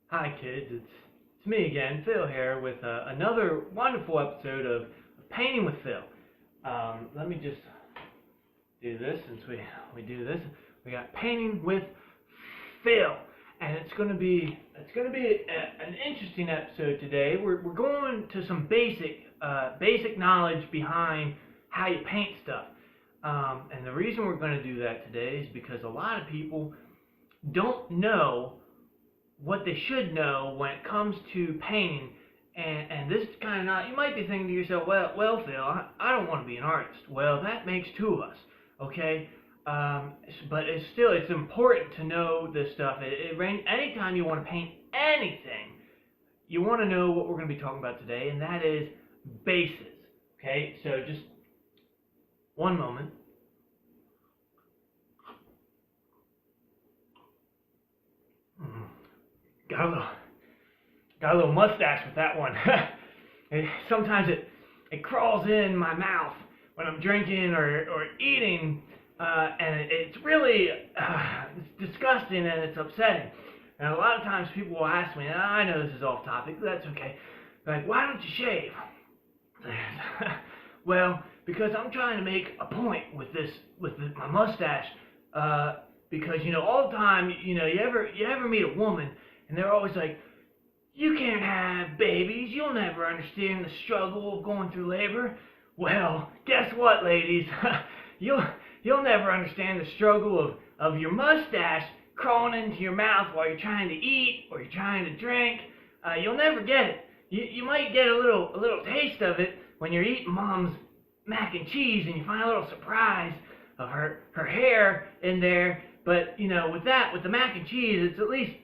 Hi kids, it's me again, Phil here with another wonderful episode of Painting with Phil. Let me just do this since we do this. We got Painting with Phil, and it's gonna be an interesting episode today. We're going to some basic knowledge behind how you paint stuff. And the reason we're going to do that today is because a lot of people don't know what they should know when it comes to painting, and this is kind of not, you might be thinking to yourself, well Phil, I don't want to be an artist. Well, that makes two of us, okay? But it's important to know this stuff. Anytime you want to paint anything, you want to know what we're going to be talking about today, and that is bases, okay? So just one moment. Got a little mustache with that one. Sometimes it crawls in my mouth when I'm drinking or eating, and it's really it's disgusting and it's upsetting. And a lot of times people will ask me, and I know this is off topic, but that's okay. They're like, why don't you shave? Well, because I'm trying to make a point with my mustache. Because all the time, you ever meet a woman and they're always like, you can't have babies, you'll never understand the struggle of going through labor. Well, guess what, ladies? You'll never understand the struggle of your mustache crawling into your mouth while you're trying to eat or you're trying to drink. You'll never get it. You might get a little taste of it when you're eating mom's mac and cheese and you find a little surprise of her hair in there. But with the mac and cheese, it's at least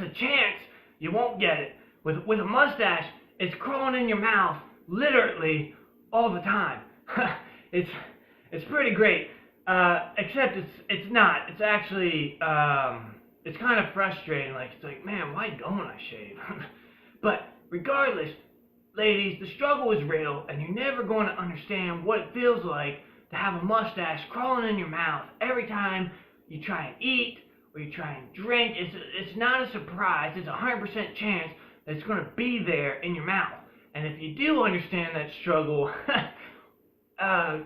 a chance you won't get it. With a mustache, it's crawling in your mouth literally all the time. It's pretty great. Except it's not. It's actually it's kind of frustrating. It's like, man, why don't I shave? But regardless, ladies, the struggle is real, and you're never going to understand what it feels like to have a mustache crawling in your mouth every time you try and eat or you try and drink. It's not a surprise. It's a 100% chance that it's going to be there in your mouth. And if you do understand that struggle, oh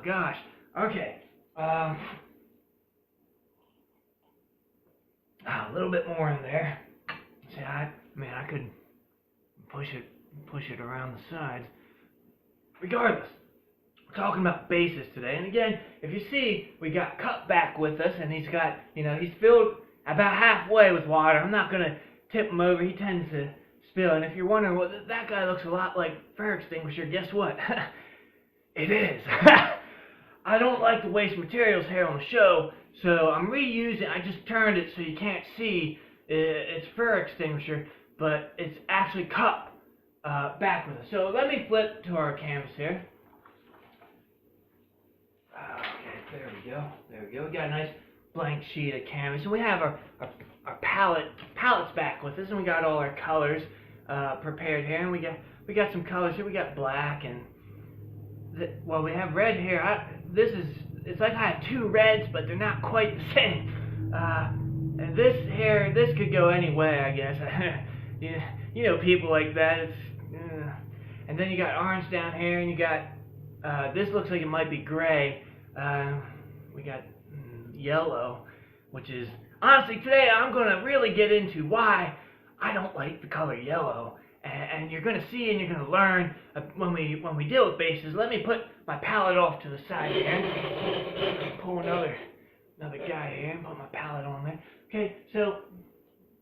gosh, okay, a little bit more in there. See, I could push it around the sides. Regardless, we're talking about bases today. And again, if you see, we got Cut back with us, and he's got, he's filled about halfway with water. I'm not going to tip him over. He tends to spill. And if you're wondering, well, that guy looks a lot like fire extinguisher, guess what? It is. I don't like to waste materials here on the show, so I'm reusing. I just turned it so you can't see. It's fire extinguisher, but it's actually Cut back with us. So let me flip to our canvas here. Okay, there we go. We got a nice blank sheet of canvas, and we have our palettes back with us, and we got all our colors prepared here, and we got some colors here. We got black and we have red here. It's like I have two reds, but they're not quite the same. And this could go any way, I guess. People like that. And then you got orange down here, and you got this looks like it might be gray. We got yellow, which is honestly today I'm going to really get into why I don't like the color yellow. And you're going to see and you're going to learn when we deal with bases. Let me put my palette off to the side here. Pull another guy here and put my palette on there. Okay, so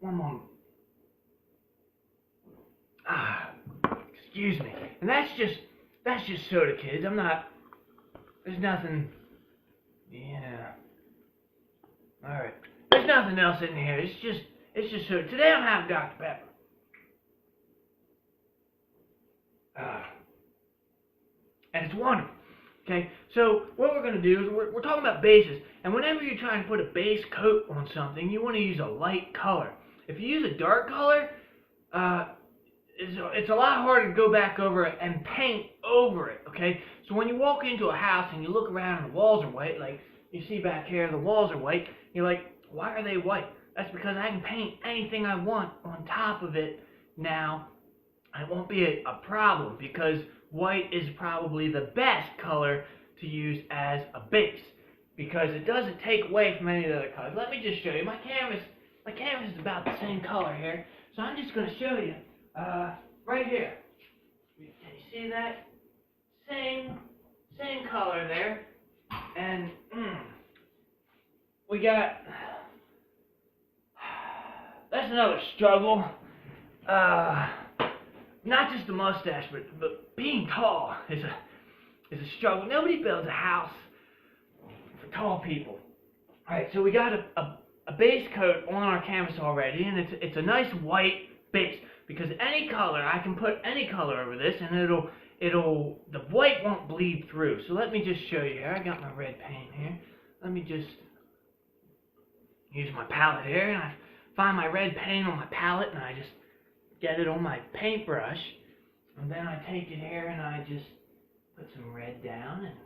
one moment. Excuse me. And that's just soda, kids. There's nothing. Yeah. All right. There's nothing else in here. It's just soda. Today I'm having Dr. Pepper. And it's wonderful. Okay, so what we're going to do is we're talking about bases, and whenever you're trying to put a base coat on something, you want to use a light color. If you use a dark color, it's a lot harder to go back over it and paint over it. Okay, so when you walk into a house and you look around and the walls are white, like you see back here, the walls are white. You're like, why are they white? That's because I can paint anything I want on top of it now. It won't be a problem because white is probably the best color to use as a base because it doesn't take away from any of the other colors. Let me just show you. My canvas is about the same color here, so I'm just going to show you right here. Can you see that? Same color there, and we got. That's another struggle. Not just the mustache, but being tall is a struggle. Nobody builds a house for tall people. All right, so we got a base coat on our canvas already, and it's a nice white base because any color, I can put any color over this, and the white won't bleed through. So let me just show you here. I got my red paint here. Let me just use my palette here, and I find my red paint on my palette, and I just get it on my paintbrush, and then I take it here and I just put some red down and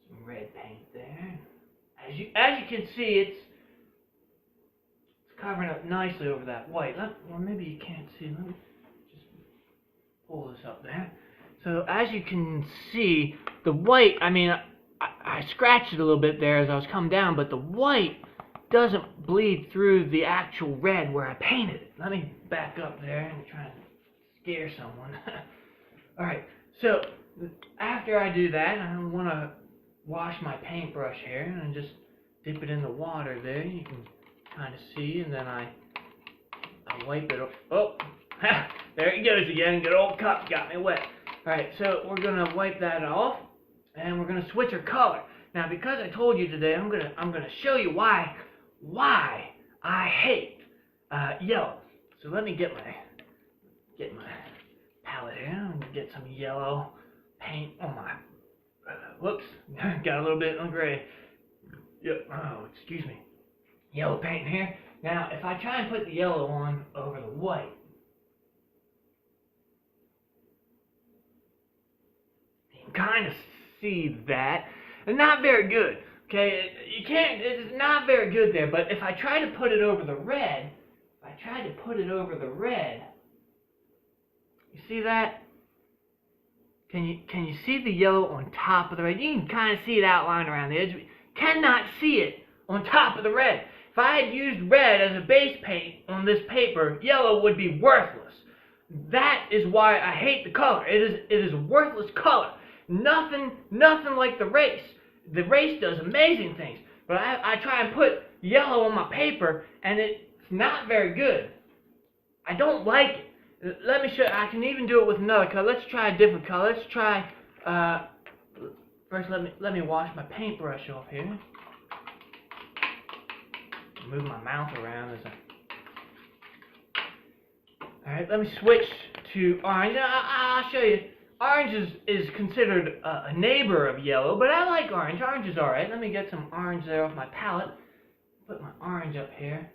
some red paint there. As you can see, it's covering up nicely over that white. Well, maybe you can't see. Let me just pull this up there. So as you can see, the white, I mean, I scratched it a little bit there as I was coming down, but the white doesn't bleed through the actual red where I painted it. Let me back up there and try and scare someone. Alright, so after I do that, I want to wash my paintbrush here and just dip it in the water there. You can kind of see, and then I wipe it up. Oh, there it goes again. Good old cup got me wet. Alright, so we're going to wipe that off, and we're going to switch our color. Now, because I told you today, I'm gonna show you why I hate yellow. So let me get my palette here. I'm gonna get some yellow paint on my. Whoops, got a little bit on gray. Yep. Oh, excuse me. Yellow paint here. Now, if I try and put the yellow on over the white, you can kind of see that. Not very good, okay? It's not very good there, but if I try to put it over the red, you see that? Can you see the yellow on top of the red? You can kind of see it outlined around the edge, but you cannot see it on top of the red. If I had used red as a base paint on this paper, yellow would be worthless. That is why I hate the color. It is a worthless color. Nothing like the race. The race does amazing things, but I try and put yellow on my paper, and it's not very good. I don't like it. Let me show you. I can even do it with another color. Let's try a different color. Let's try. First, let me wash my paintbrush off here. Move my mouth around as I. All right, let me switch to orange. I'll show you. Orange is considered a neighbor of yellow, but I like orange. Orange is alright. Let me get some orange there off my palette. Put my orange up here.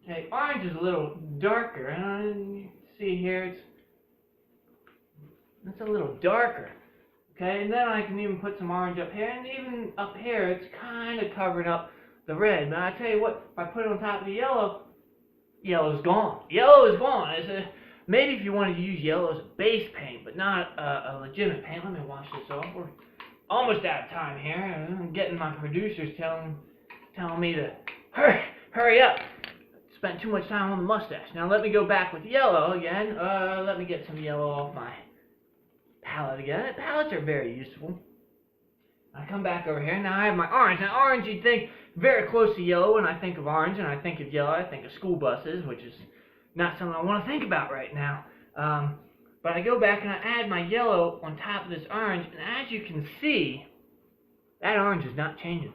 Okay, orange is a little darker, and you can see here it's a little darker. Okay, and then I can even put some orange up here, and even up here it's kind of covering up the red. But I tell you what, if I put it on top of the yellow, yellow's gone. Yellow is gone. Maybe if you wanted to use yellow as a base paint, but not a legitimate paint. Let me wash this off. We're almost out of time here. I'm getting my producers telling me to hurry up. Spent too much time on the mustache. Now let me go back with yellow again. Let me get some yellow off my palette again. Palettes are very useful. I come back over here. Now I have my orange. Now orange, you'd think very close to yellow. When I think of orange and I think of yellow, I think of school buses, which is not something I want to think about right now. But I go back and I add my yellow on top of this orange, and as you can see, that orange is not changing.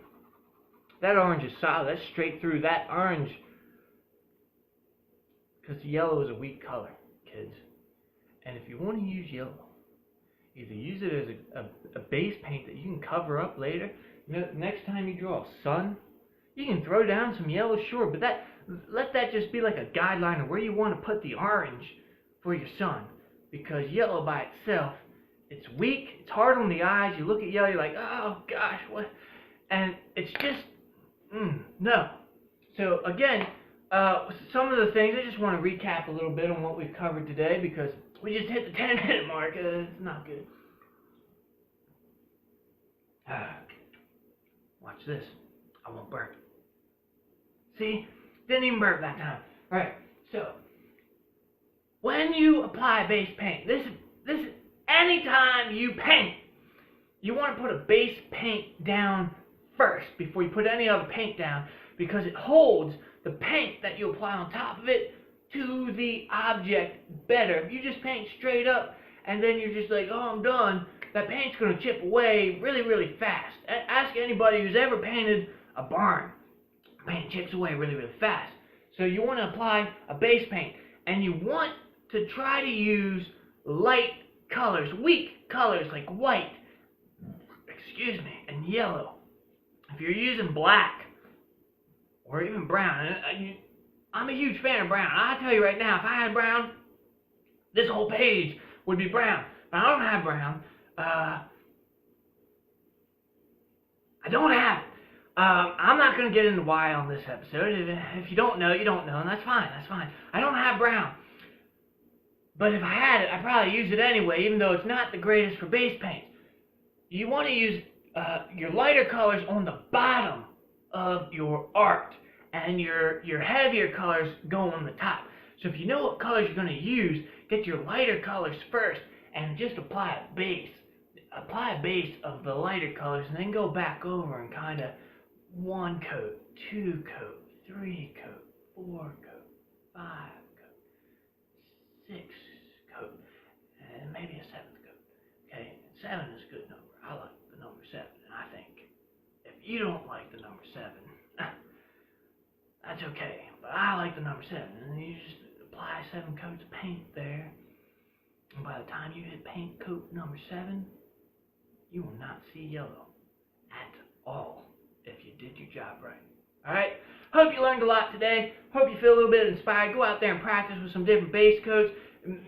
That orange is solid. That's straight through. That orange, because yellow is a weak color, kids. And if you want to use yellow, either use it as a base paint that you can cover up later. You know, next time you draw a sun, you can throw down some yellow, sure, but let that just be like a guideline of where you want to put the orange for your sun. Because yellow by itself, it's weak, it's hard on the eyes. You look at yellow, you're like, oh gosh, what? And it's just, no. So again, some of the things, I just want to recap a little bit on what we've covered today because we just hit the 10-minute mark. It's not good. Watch this. I won't burp. See? Didn't even burp that time. Alright, so when you apply base paint, this anytime you paint, you want to put a base paint down first before you put any other paint down because it holds the paint that you apply on top of it to the object better. If you just paint straight up and then you're just like, oh, I'm done, that paint's going to chip away really, really fast. Ask anybody who's ever painted a barn. Paint chips away really, really fast. So you want to apply a base paint, and you want to try to use light colors, weak colors like white, and yellow. If you're using black or even brown, and I'm a huge fan of brown. I'll tell you right now, if I had brown, this whole page would be brown. But I don't have brown. I don't have it. I'm not going to get into why on this episode. If you don't know, you don't know, and that's fine. That's fine. I don't have brown. But if I had it, I'd probably use it anyway, even though it's not the greatest for base paint. You want to use your lighter colors on the bottom of your art, and your heavier colors go on the top. So if you know what colors you're going to use, get your lighter colors first, and just apply a base. Apply a base of the lighter colors, and then go back over and kind of 1 coat, 2 coat, 3 coat, 4 coat, 5 coat, 6 coat, and maybe a 7th coat. Okay, 7 is a good number. I like the number 7, and I think if you don't like the number 7, that's okay. But I like the number 7, and you just apply 7 coats of paint there, and by the time you hit paint coat number 7, you will not see yellow at all if you did your job right. Alright? Hope you learned a lot today. Hope you feel a little bit inspired. Go out there and practice with some different base coats,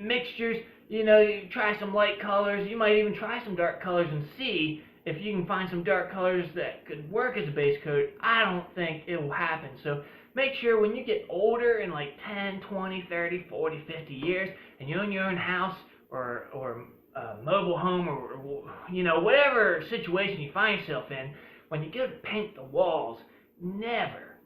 mixtures. You know, you try some light colors. You might even try some dark colors and see if you can find some dark colors that could work as a base coat. I don't think it will happen. So make sure when you get older in like 10, 20, 30, 40, 50 years and you own your own house or mobile home or you know, whatever situation you find yourself in, when you go to paint the walls, never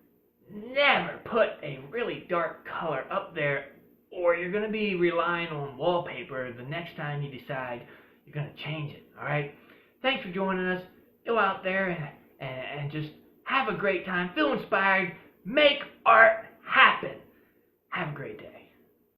put a really dark color up there, or you're going to be relying on wallpaper the next time you decide you're going to change it. Alright? Thanks for joining us. Go out there and just have a great time. Feel inspired. Make art happen. Have a great day.